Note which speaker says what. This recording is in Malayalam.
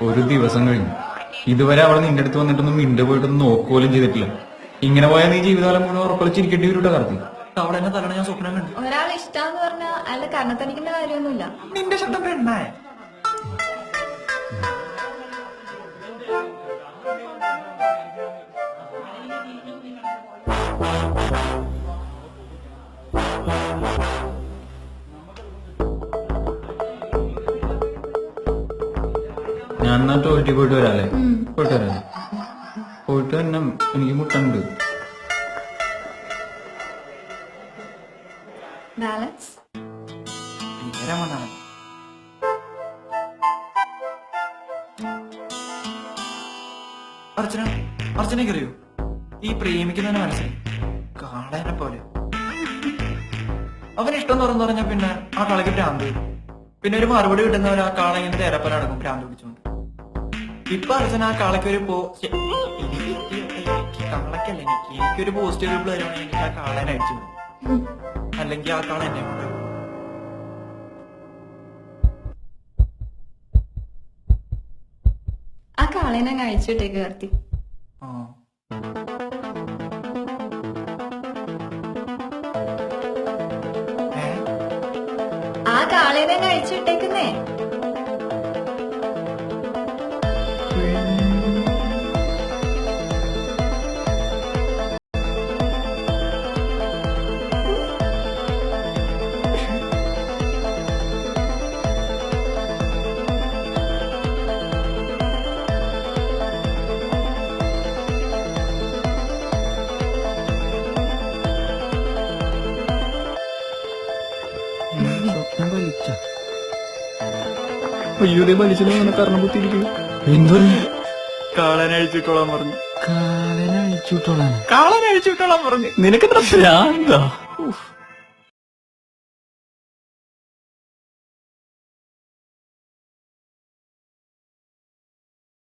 Speaker 1: ഒരു ദിവസം കഴിഞ്ഞു. ഇതുവരെ അവളെ നിന്റെ അടുത്ത് വന്നിട്ടൊന്നും മിണ്ട് പോയിട്ടൊന്നും നോക്കുപോലും ചെയ്തിട്ടില്ല. ഇങ്ങനെ പോയാൽ നീ ജീവിതകാലം മുഴുവൻ ഉറക്കളിച്ചിരിക്കേണ്ടി വരൂട്ടോ കാർത്തി.
Speaker 2: അവിടെ എന്നെ തരണം ഞാൻ സ്വപ്നം കണ്ടു.
Speaker 3: ഒരാൾ ഇഷ്ടാന്ന് പറഞ്ഞാൽ അയാളുടെ കരണത്തടിക്കേണ്ട കാര്യമൊന്നുമില്ല.
Speaker 2: നിന്റെ ശബ്ദം പെണ്ണായ
Speaker 1: ഞാൻ എന്നാ ടോയ്ലറ്റിൽ പോയിട്ട് വരാല്ലേ? പോയിട്ട് വരാം. പോയിട്ട് തന്നെ എനിക്ക് മുട്ടുണ്ട്.
Speaker 3: ബാലൻസ്
Speaker 2: അർച്ചന അർച്ചനയ്ക്ക് അറിയൂ, ഈ പ്രേമിക്കുന്നതിന് മനസ്സിൽ കാളേനെ പോലെ അവന് ഇഷ്ടം തുറന്നു പറഞ്ഞ പിന്നെ ആ കളയ്ക്ക് ഭ്രാന്ത്. പിന്നെ ഒരു മറുപടി കിട്ടുന്നവർ ആ കാള ഇങ്ങനെ തേരപ്പന അടങ്ങും ഭ്രാന്ത് പിടിച്ചോണ്ട്. ഇപ്പൊ അർച്ചന ആ കാളയ്ക്ക് ഒരു കാളക്കല്ല എനിക്കൊരു പോസിറ്റീവ് റിപ്ലൈ തരുവാണെങ്കിൽ എനിക്ക് ആ കാളേനെ അടിച്ചു പോകും, അല്ലെങ്കിൽ ആ കാള എന്നെ കൊണ്ട്
Speaker 3: ആ കാളേനെ കഴിച്ചിട്ടേക്ക് കാർത്തി. ആ കാളേനെ കഴിച്ചിട്ടേക്കുന്നേ.
Speaker 1: അയ്യോ വലിച്ചോ കർണ കുത്തിയിരിക്കുന്നു. എന്തോ
Speaker 2: കാളനഴിച്ചിട്ടോളാൻ പറഞ്ഞു.
Speaker 1: കാലനഴിച്ചുവിട്ടോളാൻ
Speaker 2: കാളനഴിച്ചിട്ടോളാൻ പറഞ്ഞു.
Speaker 1: നിനക്ക് ഭ്രാന്താ?